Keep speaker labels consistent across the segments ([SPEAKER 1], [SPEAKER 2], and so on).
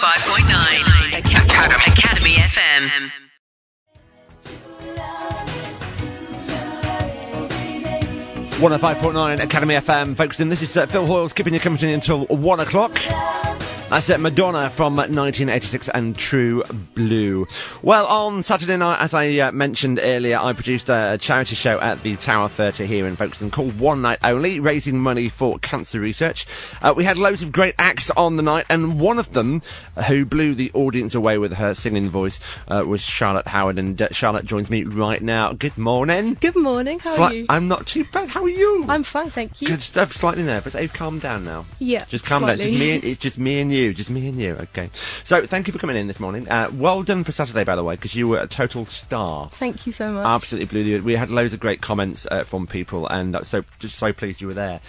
[SPEAKER 1] 105.9 Academy FM.
[SPEAKER 2] 105.9 Academy FM, Folkestone. This is Phil Hoyles keeping you company until 1 o'clock. That's Madonna from 1986 and True Blue. Well, on Saturday night, as I mentioned earlier, I produced a charity show at the Tower Theatre here in Folkestone called One Night Only, raising money for cancer research. We had loads of great acts on the night, and one of them who blew the audience away with her singing voice was Charlotte Howard, and Charlotte joins me right now. Good morning.
[SPEAKER 3] Good morning, how are you?
[SPEAKER 2] I'm not too bad, how are you?
[SPEAKER 3] I'm fine, thank you.
[SPEAKER 2] Good stuff, slightly nervous. Have you calmed down now?
[SPEAKER 3] Yeah,
[SPEAKER 2] just calm down. It's just me and you. Just me and you, okay. So, thank you for coming in this morning. Well done for Saturday, by the way, because you were a total star.
[SPEAKER 3] Thank you so much.
[SPEAKER 2] Absolutely blew the... We had loads of great comments from people, and just so pleased you were there.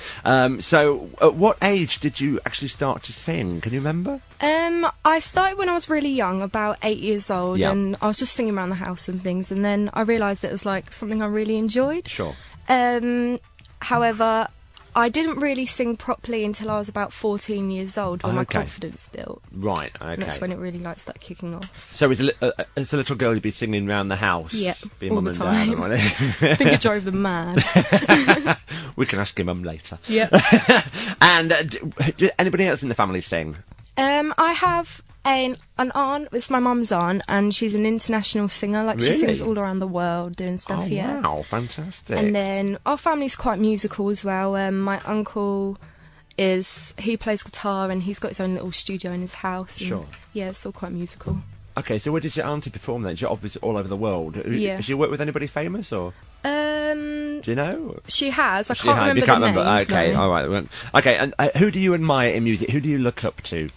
[SPEAKER 2] So, at what age did you actually start to sing? Can you remember?
[SPEAKER 3] I started when I was really young, about 8 years old,
[SPEAKER 2] Yeah.
[SPEAKER 3] and I was just singing around the house and things, and then I realised it was like something I really enjoyed.
[SPEAKER 2] Sure.
[SPEAKER 3] However, I didn't really sing properly until I was about 14 years old, when my confidence built.
[SPEAKER 2] Right, okay.
[SPEAKER 3] And that's when it really started kicking off.
[SPEAKER 2] So as a little girl, you'd be singing around the house?
[SPEAKER 3] Yeah,
[SPEAKER 2] for your
[SPEAKER 3] all
[SPEAKER 2] mum
[SPEAKER 3] the
[SPEAKER 2] and
[SPEAKER 3] time.
[SPEAKER 2] dad,
[SPEAKER 3] I think it drove them mad.
[SPEAKER 2] We can ask your mum later.
[SPEAKER 3] Yeah.
[SPEAKER 2] And did anybody else in the family sing?
[SPEAKER 3] I have an aunt. It's my mum's aunt, and she's an international singer. Like,
[SPEAKER 2] Really?
[SPEAKER 3] she sings all around the world doing stuff.
[SPEAKER 2] Oh,
[SPEAKER 3] yeah.
[SPEAKER 2] wow, fantastic.
[SPEAKER 3] And then our family's quite musical as well. My uncle he plays guitar, and he's got his own little studio in his house. And
[SPEAKER 2] Sure.
[SPEAKER 3] Yeah, it's all quite musical.
[SPEAKER 2] Okay, so where does your auntie perform then? She's obviously all over the world.
[SPEAKER 3] Yeah.
[SPEAKER 2] Has she worked with anybody famous, or do you know?
[SPEAKER 3] She has. I
[SPEAKER 2] You
[SPEAKER 3] can't remember the names.
[SPEAKER 2] Okay,
[SPEAKER 3] no.
[SPEAKER 2] all right. Okay, and who do you admire in music? Who do you look up to?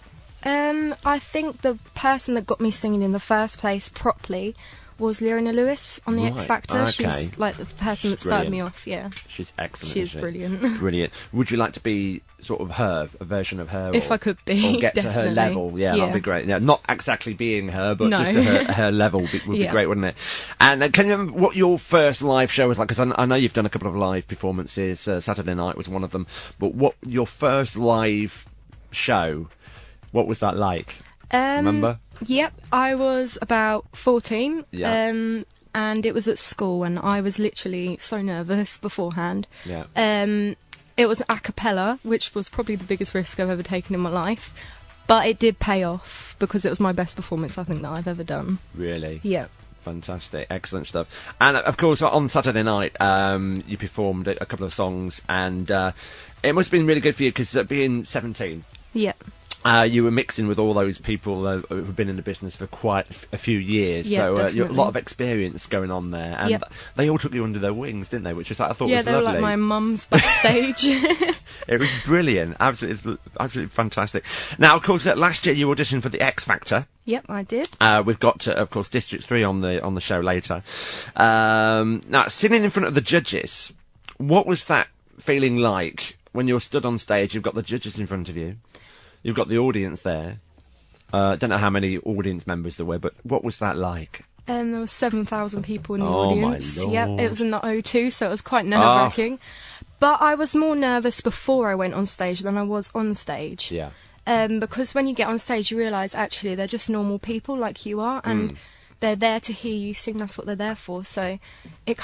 [SPEAKER 3] I think the person that got me singing in the first place properly was Leona Lewis on the
[SPEAKER 2] Right,
[SPEAKER 3] X Factor.
[SPEAKER 2] okay.
[SPEAKER 3] She's like the person that started me off. Yeah.
[SPEAKER 2] She's excellent.
[SPEAKER 3] She is
[SPEAKER 2] isn't
[SPEAKER 3] brilliant.
[SPEAKER 2] Brilliant. Would you like to be sort of her, a version of her?
[SPEAKER 3] If I could be,
[SPEAKER 2] or get to her
[SPEAKER 3] definitely.
[SPEAKER 2] level? Yeah, that'd be great. Yeah, not exactly being her, but
[SPEAKER 3] No.
[SPEAKER 2] just to her level would be
[SPEAKER 3] Yeah.
[SPEAKER 2] great, wouldn't it? And can you remember what your first live show was like? Because I know you've done a couple of live performances. Saturday night was one of them. But what your first live show? What was that like? Remember?
[SPEAKER 3] Yep, I was about 14.
[SPEAKER 2] Yeah.
[SPEAKER 3] And it was at school, and I was literally so nervous beforehand.
[SPEAKER 2] Yeah.
[SPEAKER 3] It was a cappella, which was probably the biggest risk I've ever taken in my life. But it did pay off, because it was my best performance, I think, that I've ever done.
[SPEAKER 2] Really?
[SPEAKER 3] Yeah.
[SPEAKER 2] Fantastic, excellent stuff. And of course, on Saturday night, you performed a couple of songs, and it must have been really good for you, because being 17...
[SPEAKER 3] Yeah.
[SPEAKER 2] You were mixing with all those people who've been in the business for quite a few years,
[SPEAKER 3] Yeah,
[SPEAKER 2] so you
[SPEAKER 3] definitely.
[SPEAKER 2] had a lot of experience going on there, and
[SPEAKER 3] Yep.
[SPEAKER 2] they all took you under their wings, didn't they? Which I thought
[SPEAKER 3] Yeah,
[SPEAKER 2] was
[SPEAKER 3] they
[SPEAKER 2] lovely.
[SPEAKER 3] were like my mum's backstage.
[SPEAKER 2] It was brilliant, absolutely fantastic. Now, of course, last year you auditioned for the X Factor.
[SPEAKER 3] Yep, I did.
[SPEAKER 2] We've got, of course, District 3 on the show later. Now, sitting in front of the judges, what was that feeling like when you're stood on stage? You've got the judges in front of you. You've got the audience there. Don't know how many audience members there were, but what was that like?
[SPEAKER 3] There was 7,000 people in the
[SPEAKER 2] Oh, my
[SPEAKER 3] audience.
[SPEAKER 2] Lord.
[SPEAKER 3] Yep, it was in the O2, so it was quite nerve-wracking. But I was more nervous before I went on stage than I was on stage.
[SPEAKER 2] Yeah.
[SPEAKER 3] Because when you get on stage, you realise, actually, they're just normal people like you are, and they're there to hear you sing. That's what they're there for. So it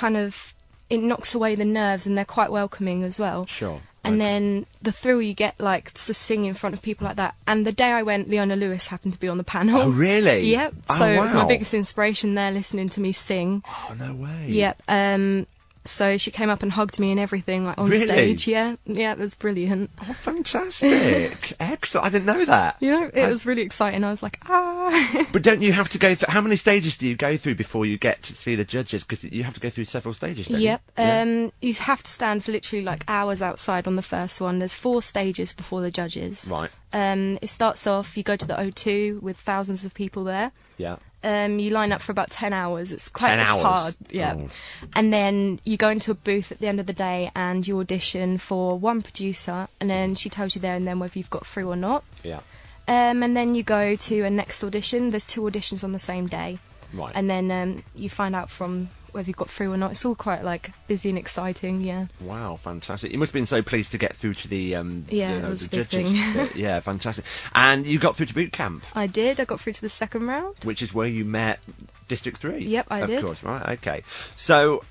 [SPEAKER 3] knocks away the nerves, and they're quite welcoming as well.
[SPEAKER 2] Sure.
[SPEAKER 3] And then the thrill you get, like, to sing in front of people like that. And the day I went, Leona Lewis happened to be on the panel.
[SPEAKER 2] Oh, really?
[SPEAKER 3] Yep.
[SPEAKER 2] Oh,
[SPEAKER 3] So it was my
[SPEAKER 2] wow.
[SPEAKER 3] biggest inspiration there, listening to me sing.
[SPEAKER 2] Oh, no way.
[SPEAKER 3] Yep. So she came up and hugged me and everything, like, on
[SPEAKER 2] Really?
[SPEAKER 3] stage. Yeah. Yeah, it was brilliant.
[SPEAKER 2] Oh, fantastic. Excellent. I didn't know that.
[SPEAKER 3] Yeah, it was really exciting. I was like, ah.
[SPEAKER 2] But don't you have to go through... How many stages do you go through before you get to see the judges? Because you have to go through several stages, don't
[SPEAKER 3] Yep.
[SPEAKER 2] you? Yeah.
[SPEAKER 3] You have to stand for literally, like, hours outside on the first one. There's 4 stages before the judges.
[SPEAKER 2] Right.
[SPEAKER 3] It starts off, you go to the O2 with thousands of people there.
[SPEAKER 2] Yeah.
[SPEAKER 3] You line up for about 10 hours. It's quite
[SPEAKER 2] 10 hours?
[SPEAKER 3] hard. Yeah.
[SPEAKER 2] Oh.
[SPEAKER 3] And then you go into a booth at the end of the day and you audition for one producer, and then she tells you there and then whether you've got through or not.
[SPEAKER 2] Yeah.
[SPEAKER 3] And then you go to a next audition. There's 2 auditions on the same day.
[SPEAKER 2] Right.
[SPEAKER 3] And then you find out from whether you got through or not. It's all quite like busy and exciting. Yeah.
[SPEAKER 2] Wow, fantastic! You must have been so pleased to get through to the
[SPEAKER 3] that was a big
[SPEAKER 2] judges.
[SPEAKER 3] thing.
[SPEAKER 2] Yeah, fantastic. And you got through to boot camp,
[SPEAKER 3] I did. I got through to the second round.
[SPEAKER 2] which is where you met District 3.
[SPEAKER 3] Yep, I did.
[SPEAKER 2] Of course, right? Okay. So.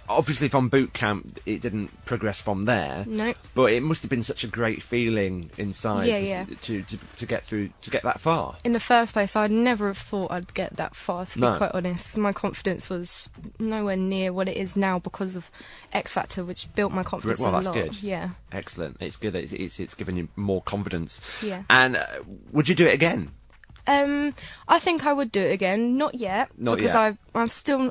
[SPEAKER 2] Obviously, from boot camp, it didn't progress from there.
[SPEAKER 3] No.
[SPEAKER 2] But it must have been such a great feeling inside
[SPEAKER 3] Yeah.
[SPEAKER 2] to get through, to get that far.
[SPEAKER 3] In the first place, I'd never have thought I'd get that far, to
[SPEAKER 2] No.
[SPEAKER 3] be quite honest. My confidence was nowhere near what it is now because of X Factor, which built my confidence
[SPEAKER 2] Well,
[SPEAKER 3] a
[SPEAKER 2] that's
[SPEAKER 3] lot.
[SPEAKER 2] good.
[SPEAKER 3] Yeah.
[SPEAKER 2] Excellent. It's good that it's given you more confidence.
[SPEAKER 3] Yeah.
[SPEAKER 2] And would you do it again?
[SPEAKER 3] I think I would do it again. Not yet.
[SPEAKER 2] Not
[SPEAKER 3] because
[SPEAKER 2] yet.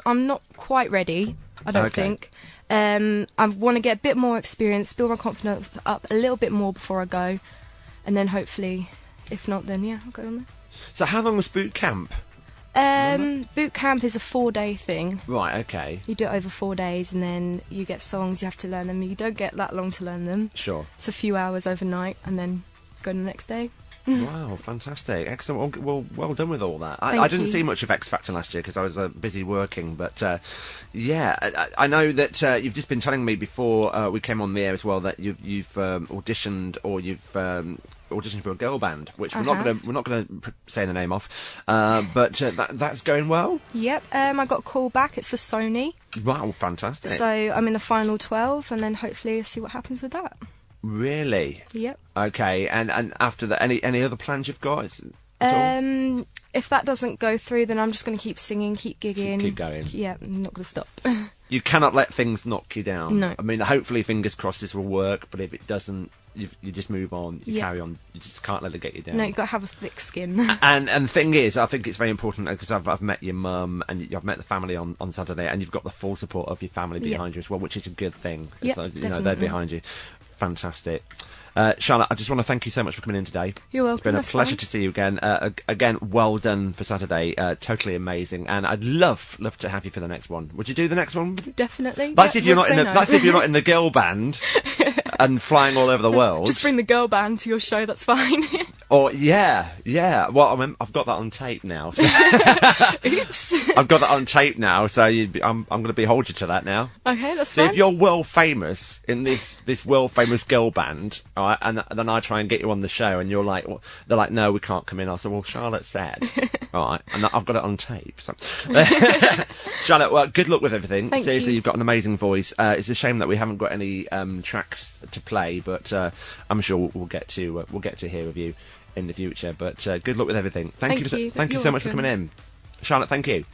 [SPEAKER 3] I'm not quite ready, I don't
[SPEAKER 2] Okay.
[SPEAKER 3] think. I want to get a bit more experience, build my confidence up a little bit more before I go. And then hopefully, if not, then yeah, I'll go on there.
[SPEAKER 2] So how long was boot camp?
[SPEAKER 3] Boot camp is a 4-day thing.
[SPEAKER 2] Right, okay.
[SPEAKER 3] You do it over 4 days, and then you get songs, you have to learn them. You don't get that long to learn them.
[SPEAKER 2] Sure.
[SPEAKER 3] It's a few hours overnight, and then go the next day.
[SPEAKER 2] Wow, fantastic. Excellent. Well done with all that. I
[SPEAKER 3] Thank
[SPEAKER 2] didn't
[SPEAKER 3] you.
[SPEAKER 2] see much of X Factor last year because I was busy working, but I know that you've just been telling me before we came on the air as well that you've auditioned, or you've auditioned for a girl band, which we're not going to say the name of, but that's going well.
[SPEAKER 3] Yep, I got a call back. It's for Sony.
[SPEAKER 2] Wow, fantastic.
[SPEAKER 3] So I'm in the final 12, and then hopefully see what happens with that.
[SPEAKER 2] Really?
[SPEAKER 3] Yep.
[SPEAKER 2] Okay, and after that, any other plans you've got? At all?
[SPEAKER 3] If that doesn't go through, then I'm just going to keep singing, keep gigging.
[SPEAKER 2] Keep going.
[SPEAKER 3] Yeah, I'm not going to stop.
[SPEAKER 2] You cannot let things knock you down.
[SPEAKER 3] No.
[SPEAKER 2] I mean, hopefully, fingers crossed, this will work. But if it doesn't, you just move on. You carry on. You just can't let it get you down.
[SPEAKER 3] No, you've got to have a thick skin.
[SPEAKER 2] And the thing is, I think it's very important because I've met your mum and I've met the family on Saturday, and you've got the full support of your family behind you as well, which is a good thing.
[SPEAKER 3] Yeah,
[SPEAKER 2] So, they're
[SPEAKER 3] definitely.
[SPEAKER 2] behind you. Fantastic. Charlotte, I just want to thank you so much for coming in today.
[SPEAKER 3] You're welcome.
[SPEAKER 2] It's been a
[SPEAKER 3] That's
[SPEAKER 2] pleasure
[SPEAKER 3] fine.
[SPEAKER 2] to see you again. Again, well done for Saturday. Totally amazing, and I'd love to have you for the next one. Would you do the next one?
[SPEAKER 3] Definitely.
[SPEAKER 2] That's
[SPEAKER 3] Yeah,
[SPEAKER 2] if you're
[SPEAKER 3] would
[SPEAKER 2] not in
[SPEAKER 3] say
[SPEAKER 2] the.
[SPEAKER 3] no.
[SPEAKER 2] That's if you're not in the girl band and flying all over the world.
[SPEAKER 3] Just bring the girl band to your show. That's fine.
[SPEAKER 2] Or yeah. Well, I've got that on tape now. So
[SPEAKER 3] Oops.
[SPEAKER 2] I've got that on tape now, so I'm going to be hold you to that now.
[SPEAKER 3] Okay, that's
[SPEAKER 2] So
[SPEAKER 3] fine.
[SPEAKER 2] if you're world famous in this world famous girl band, all right, and then I try and get you on the show, and you're like, they're like, no, we can't come in. I said, well, Charlotte said, all right, and I've got it on tape. So. Charlotte, well, good luck with everything.
[SPEAKER 3] Thank
[SPEAKER 2] Seriously,
[SPEAKER 3] you.
[SPEAKER 2] You've got an amazing voice. It's a shame that we haven't got any tracks to play, but I'm sure we'll get to hear of you in the future. But good luck with everything. Thank you
[SPEAKER 3] you.
[SPEAKER 2] so
[SPEAKER 3] You're
[SPEAKER 2] much for
[SPEAKER 3] welcome.
[SPEAKER 2] coming in, Charlotte. Thank you.